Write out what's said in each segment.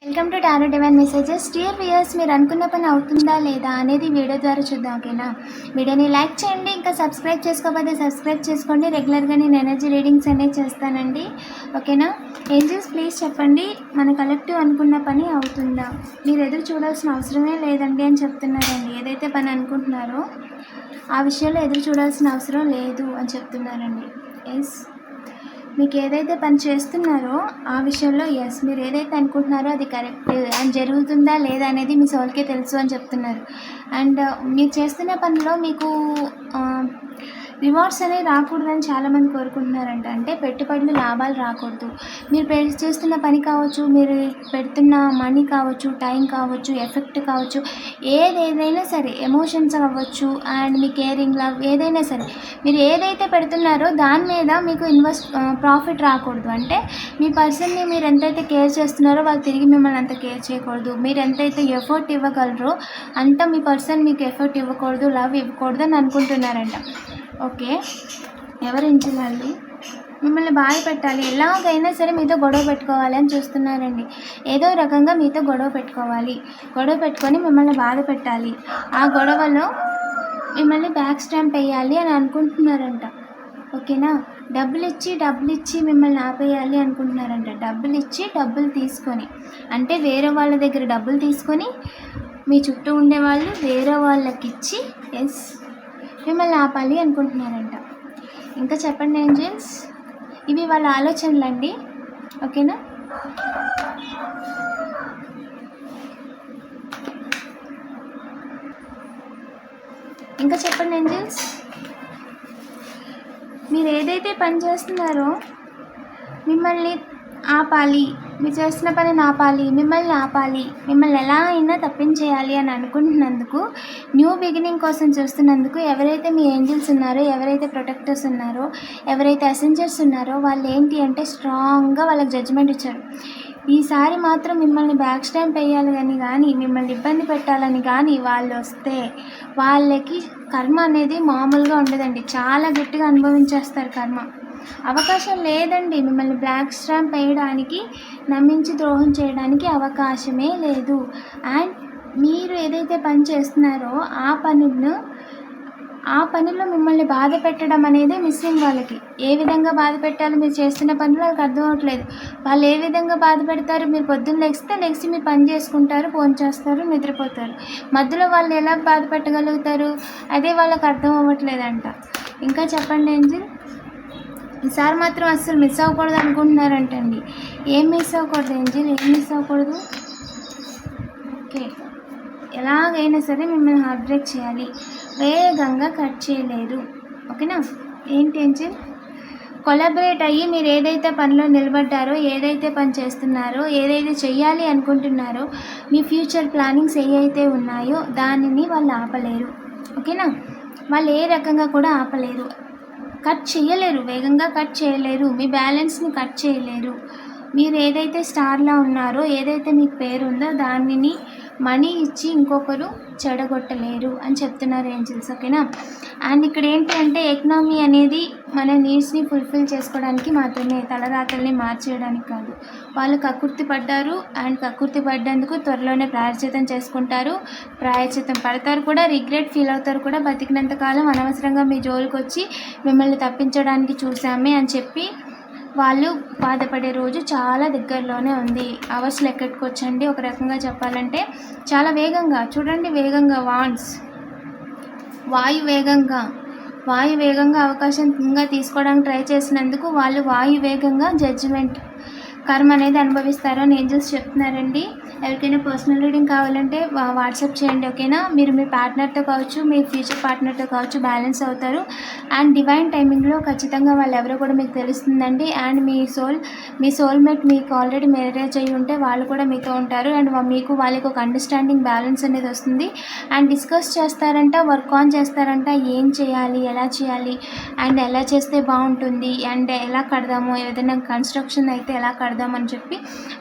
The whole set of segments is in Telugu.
Welcome to tarot divine messages. Dear viewers, మీరు అనుకున్న పని అవుతుందా లేదా అనేది వీడియో ద్వారా చూద్దాం. ఓకేనా? వీడియోని లైక్ చేయండి. ఇంకా సబ్స్క్రైబ్ చేసుకోకపోతే సబ్స్క్రైబ్ చేసుకోండి. రెగ్యులర్గా నేను ఎనర్జీ రీడింగ్స్ అనేవి చేస్తానండి. ఓకేనా? ఏంజల్స్ ప్లీజ్ చెప్పండి, మన కలెక్టివ్ అనుకున్న పని అవుతుందా? మీరు ఎదురు చూడాల్సిన అవసరమే లేదండి అని చెప్తున్నారండి. ఏదైతే పని అనుకుంటున్నారో ఆ విషయంలో ఎదురు చూడాల్సిన అవసరం లేదు అని చెప్తున్నారండి. ఎస్, మీకు ఏదైతే పని చేస్తున్నారో ఆ విషయంలో ఎస్, మీరు ఏదైతే అనుకుంటున్నారో అది కరెక్ట్ అండ్ జరుగుతుందా లేదా అనేది మీ సోల్కే తెలుసు అని చెప్తున్నారు. అండ్ మీరు చేస్తున్న పనిలో మీకు రివార్డ్స్ అనేవి రాకూడదని చాలామంది కోరుకుంటున్నారంట. అంటే పెట్టుబడులు లాభాలు రాకూడదు. మీరు చేస్తున్న పని కావచ్చు, మీరు పెడుతున్న మనీ కావచ్చు, టైం కావచ్చు, ఎఫెక్ట్ కావచ్చు, ఏదైనా సరే, ఎమోషన్స్ అవ్వచ్చు అండ్ మీ కేరింగ్ లవ్ ఏదైనా సరే, మీరు ఏదైతే పెడుతున్నారో దాని మీద మీకు ప్రాఫిట్ రాకూడదు. అంటే మీ పర్సన్ని మీరు ఎంతైతే కేర్ చేస్తున్నారో వాళ్ళు తిరిగి మిమ్మల్ని అంత కేర్ చేయకూడదు. మీరు ఎంతైతే ఎఫర్ట్ ఇవ్వగలరో అంత మీ పర్సన్ మీకు ఎఫర్ట్ ఇవ్వకూడదు, లవ్ ఇవ్వకూడదు అని అనుకుంటున్నారంట. ఓకే, ఎవరించాలి, మిమ్మల్ని బాధ పెట్టాలి, ఎలాగైనా సరే మీతో గొడవ పెట్టుకోవాలి అని చూస్తున్నారండి. ఏదో రకంగా మీతో గొడవ పెట్టుకొని మిమ్మల్ని బాధ పెట్టాలి. ఆ గొడవలో మిమ్మల్ని బ్యాక్ స్టాంప్ వేయాలి అని అనుకుంటున్నారంట. ఓకేనా? డబ్బులు ఇచ్చి మిమ్మల్ని ఆపేయాలి అనుకుంటున్నారంట. డబ్బులు తీసుకొని, అంటే వేరే వాళ్ళ దగ్గర డబ్బులు తీసుకొని మీ చుట్టూ ఉండేవాళ్ళు వేరే వాళ్ళకి ఇచ్చి ఎస్ మిమ్మల్ని ఆపాలి అనుకుంటున్నారంట. ఇంకా చెప్పండి ఏంజల్స్, ఇవి వాళ్ళ ఆలోచనలు అండి. ఓకేనా? ఇంకా చెప్పండి ఏంజల్స్, మీరు ఏదైతే పని చేస్తున్నారో మిమ్మల్ని ఆపాలి, మీరు చేస్తున్న పనిని ఆపాలి, మిమ్మల్ని ఎలా అయినా తప్పించేయాలి అని అనుకుంటున్నందుకు, న్యూ బిగినింగ్ కోసం చూస్తున్నందుకు ఎవరైతే మీ ఏంజల్స్ ఉన్నారో, ఎవరైతే ప్రొటెక్టర్స్ ఉన్నారో, ఎవరైతే అసెంజర్స్ ఉన్నారో వాళ్ళు ఏంటి అంటే స్ట్రాంగ్గా వాళ్ళకి జడ్జిమెంట్ ఇచ్చారు. ఈసారి మాత్రం మిమ్మల్ని బ్యాక్ స్టాంప్ వేయాలని కానీ మిమ్మల్ని ఇబ్బంది పెట్టాలని కానీ వాళ్ళు వస్తే వాళ్ళకి కర్మ అనేది మామూలుగా ఉండదండి. చాలా గట్టిగా అనుభవించేస్తారు కర్మ. అవకాశం లేదండి. మిమ్మల్ని బ్లాక్ స్టాంప్ వేయడానికి, నమ్మించి ద్రోహం చేయడానికి అవకాశమే లేదు. అండ్ మీరు ఏదైతే పని చేస్తున్నారో ఆ పనిలో మిమ్మల్ని బాధ పెట్టడం అనేది మిస్సింగ్. వాళ్ళకి ఏ విధంగా బాధ పెట్టాలో మీరు చేస్తున్న పనిలో వాళ్ళకి అర్థం అవ్వట్లేదు. వాళ్ళు ఏ విధంగా బాధ పెడతారు, మీరు పొద్దున్న లెగిసి మీరు పని చేసుకుంటారు, ఫోన్ చేస్తారు, నిద్రపోతారు. మధ్యలో వాళ్ళు ఎలా బాధ పెట్టగలుగుతారు? అదే వాళ్ళకి అర్థం అవ్వట్లేదంట. ఇంకా చెప్పండి ఏంజిల్, ఈసారి మాత్రం అస్సలు మిస్ అవ్వకూడదు అనుకుంటున్నారంటండి. ఏం మిస్ అవ్వకూడదు ఏంజిల్, ఏం మిస్ అవ్వకూడదు? ఓకే, ఎలాగైనా సరే మిమ్మల్ని హార్ట్ బ్రేక్ చేయాలి, వేగంగా కట్ చేయలేదు. ఓకేనా? ఏంటి ఏంజిల్, కొలాబరేట్ అయ్యి మీరు ఏదైతే పనిలో నిలబడ్డారో, ఏదైతే పని చేస్తున్నారో, ఏదైతే చెయ్యాలి అనుకుంటున్నారో, మీ ఫ్యూచర్ ప్లానింగ్స్ ఏవైతే ఉన్నాయో దానిని వాళ్ళు ఆపలేరు. ఓకేనా? వాళ్ళు ఏ రకంగా కూడా ఆపలేరు, కట్ చేయలేరు, వేగంగా కట్ చేయలేరు, మీ బ్యాలెన్స్ని కట్ చేయలేరు. మీరు ఏదైతే స్టార్లా ఉన్నారో, ఏదైతే మీకు పేరు ఉందో దానిని మనీ ఇచ్చి ఇంకొకరు చెడగొట్టలేరు అని చెప్తున్నారు ఏంజల్స్. ఓకేనా? అండ్ ఇక్కడ ఏంటి అంటే ఎకనామీ అనేది మన నీడ్స్ని ఫుల్ఫిల్ చేసుకోవడానికి మాత్రమే, తలరాతల్ని మార్చేయడానికి కాదు. వాళ్ళు కక్కుర్తి పడ్డారు అండ్ కక్కుర్తి పడ్డందుకు త్వరలోనే ప్రాయశ్చితం చేసుకుంటారు, ప్రాయశ్చితం పడతారు కూడా, రిగ్రెట్ ఫీల్ అవుతారు కూడా. బతికినంతకాలం అనవసరంగా మీ జోలికి వచ్చి మిమ్మల్ని తప్పించడానికి చూసామే అని చెప్పి వాళ్ళు బాధపడే రోజు చాలా దగ్గరలోనే ఉంది. అవర్స్ లెక్కెట్టుకోవచ్చండి. ఒక రకంగా చెప్పాలంటే చాలా వేగంగా చూడండి, వేగంగా వాయు వేగంగా అవకాశంగా తీసుకోవడానికి ట్రై చేసినందుకు వాళ్ళు వాయు వేగంగా జడ్జిమెంట్ కర్మ అనేది అనుభవిస్తారు అని ఏంజల్స్ చెప్తున్నారండి. ఎవరికైనా పర్సనల్ రీడింగ్ కావాలంటే వాట్సాప్ చేయండి. ఓకేనా? మీరు మీ పార్ట్నర్తో కావచ్చు, మీ ఫ్యూచర్ పార్ట్నర్తో కావచ్చు, బ్యాలెన్స్ అవుతారు. అండ్ డివైన్ టైమింగ్లో ఖచ్చితంగా వాళ్ళు ఎవరో కూడా మీకు తెలుస్తుందండి. అండ్ మీ సోల్మేట్ మీకు ఆల్రెడీ మ్యారేజ్ అయ్యి ఉంటే వాళ్ళు కూడా మీతో ఉంటారు. అండ్ వాళ్ళకి ఒక అండర్స్టాండింగ్ బ్యాలెన్స్ అనేది వస్తుంది. అండ్ డిస్కస్ చేస్తారంట, వర్క్ ఆన్ చేస్తారంట, ఏం చేయాలి, ఎలా చేయాలి, అండ్ ఎలా చేస్తే బాగుంటుంది, అండ్ ఎలా కడదాము, ఏదైనా కన్స్ట్రక్షన్ అయితే ఎలా కడదామని చెప్పి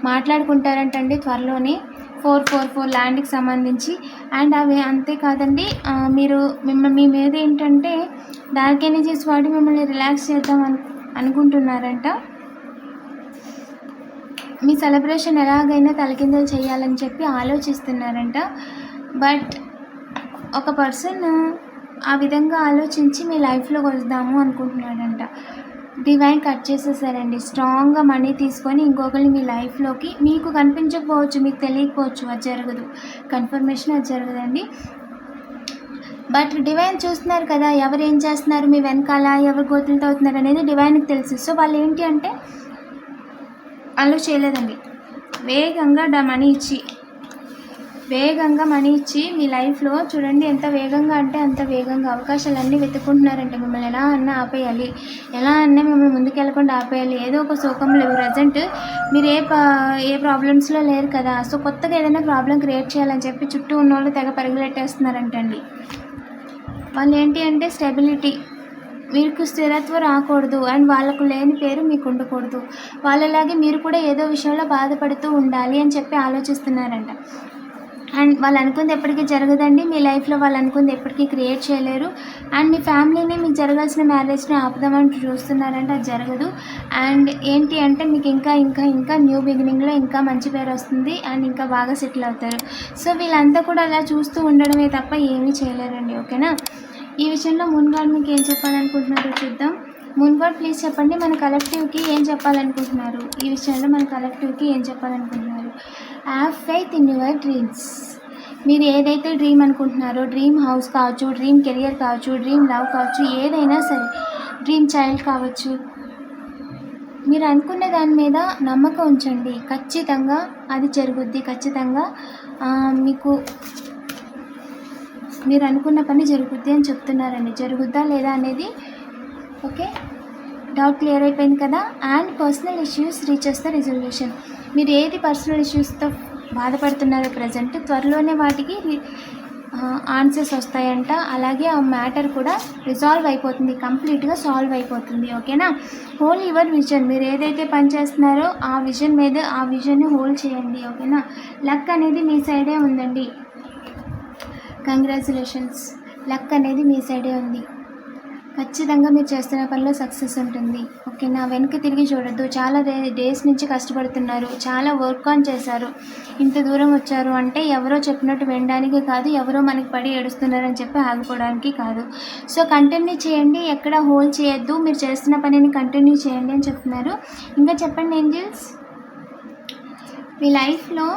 మాట్లాడుకుంటారంటండి త్వరలోనే. 444 ల్యాండ్కి సంబంధించి. అండ్ అవి అంతేకాదండి, మీ మీద ఏంటంటే డార్క్ ఎనర్జీస్ వాడి మిమ్మల్ని రిలాక్స్ చేద్దాం అనుకుంటున్నారంట. మీ సెలబ్రేషన్ ఎలాగైనా తలకిందులు చేయాలని చెప్పి ఆలోచిస్తున్నారంట. బట్ ఒక పర్సన్ ఆ విధంగా ఆలోచించి మీ లైఫ్లోకి వద్దాము అనుకుంటున్నాడంట. Divine cut చేసేసారండి. స్ట్రాంగ్గా మనీ తీసుకొని ఇంకొకరిని మీ లైఫ్లోకి, మీకు కనిపించకపోవచ్చు, మీకు తెలియకపోవచ్చు, అది జరగదు. కన్ఫర్మేషన్ అది జరగదండి. బట్ డివైన్ చూస్తున్నారు కదా, ఎవరు ఏం చేస్తున్నారు మీ వెనకాల, ఎవరు గోతులతో అవుతున్నారు అనేది డివైన్కి తెలుసు. సో వాళ్ళు ఏంటి అంటే అలా చేయలేదండి. వేగంగా మనీ ఇచ్చి మీ లైఫ్లో చూడండి, ఎంత వేగంగా అంటే అంత వేగంగా అవకాశాలన్నీ వెతుక్కుంటున్నారంటే మిమ్మల్ని ఎలా అన్నా ఆపేయాలి, ఎలా అన్నా మిమ్మల్ని ముందుకు వెళ్ళకుండా ఆపేయాలి. ఏదో ఒక శోకంలో ప్రజెంట్ మీరు ఏ ప్రాబ్లమ్స్లో లేరు కదా. సో కొత్తగా ఏదైనా ప్రాబ్లం క్రియేట్ చేయాలని చెప్పి చుట్టూ ఉన్న వాళ్ళు తెగ పరుగులెట్టేస్తున్నారంటండి. వాళ్ళు ఏంటి అంటే స్టెబిలిటీ, మీకు స్థిరత్వం రాకూడదు అండ్ వాళ్ళకు లేని పేరు మీకు ఉండకూడదు. వాళ్ళలాగే మీరు కూడా ఏదో విషయంలో బాధపడుతూ ఉండాలి అని చెప్పి ఆలోచిస్తున్నారంట. అండ్ వాళ్ళు అనుకుంది ఎప్పటికీ జరగదండి. మీ లైఫ్లో వాళ్ళు అనుకుంది ఎప్పటికీ క్రియేట్ చేయలేరు. అండ్ మీ ఫ్యామిలీని, మీకు జరగాల్సిన మ్యారేజ్ని ఆపుదామని చూస్తున్నారంటే అది జరగదు. అండ్ ఏంటి అంటే మీకు ఇంకా న్యూ బిగినింగ్లో ఇంకా మంచి పేరు వస్తుంది అండ్ ఇంకా బాగా సెటిల్ అవుతారు. సో వీళ్ళంతా కూడా అలా చూస్తూ ఉండడమే తప్ప ఏమీ చేయలేరండి. ఓకేనా? ఈ విషయంలో మూన్ గాడ్ మీకు ఏం చెప్పాలనుకుంటున్నారో చూద్దాం. మూన్ గాడ్ ప్లీజ్ చెప్పండి, మన కలెక్టివ్కి ఏం చెప్పాలనుకుంటున్నారు? ఈ విషయంలో మన కలెక్టివ్కి ఏం చెప్పాలనుకుంటున్నారు? Have faith in your dreams. మీరు ఏదైతే డ్రీమ్ అనుకుంటున్నారో, డ్రీమ్ హౌస్ కావచ్చు, డ్రీమ్ కెరియర్ కావచ్చు, డ్రీమ్ లవ్ కావచ్చు, ఏదైనా సరే, డ్రీమ్ చైల్డ్ కావచ్చు, మీరు అనుకున్న దాని మీద నమ్మకం ఉంచండి. ఖచ్చితంగా అది జరుగుద్ది. ఖచ్చితంగా మీకు మీరు అనుకున్న పని జరుగుద్ది అని చెప్తున్నారండి. జరుగుద్దా లేదా అనేది ఓకే, డౌట్ క్లియర్ అయిపోయింది కదా. And personal issues reaches the resolution. మీరు ఏది పర్సనల్ ఇష్యూస్తో బాధపడుతున్నారో ప్రజెంట్, త్వరలోనే వాటికి ఆన్సర్స్ వస్తాయంట. అలాగే ఆ మ్యాటర్ కూడా రిజాల్వ్ అయిపోతుంది, కంప్లీట్గా సాల్వ్ అయిపోతుంది. ఓకేనా? Hold your vision. మీరు ఏదైతే పని చేస్తున్నారో ఆ విజన్ మీద, ఆ విజన్ని హోల్డ్ చేయండి. ఓకేనా? లక్ అనేది మీ సైడే ఉందండి. కంగ్రాచులేషన్స్, లక్ అనేది మీ సైడే ఉంది. ఖచ్చితంగా మీరు చేస్తున్న పనిలో సక్సెస్ ఉంటుంది. ఓకేనా? వెనక్కి తిరిగి చూడొద్దు. చాలా డేస్ నుంచి కష్టపడుతున్నారు, చాలా వర్క్ ఆన్ చేశారు, ఇంత దూరం వచ్చారు అంటే ఎవరో చెప్పినట్టు వినడానికి కాదు, ఎవరో మనకి పడి ఏడుస్తున్నారని చెప్పి ఆగిపోవడానికి కాదు. సో కంటిన్యూ చేయండి, ఎక్కడ హోల్డ్ చేయొద్దు, మీరు చేస్తున్న పనిని కంటిన్యూ చేయండి అని చెప్తున్నారు. ఇంకా చెప్పండి ఏంజల్స్, మీ లైఫ్లో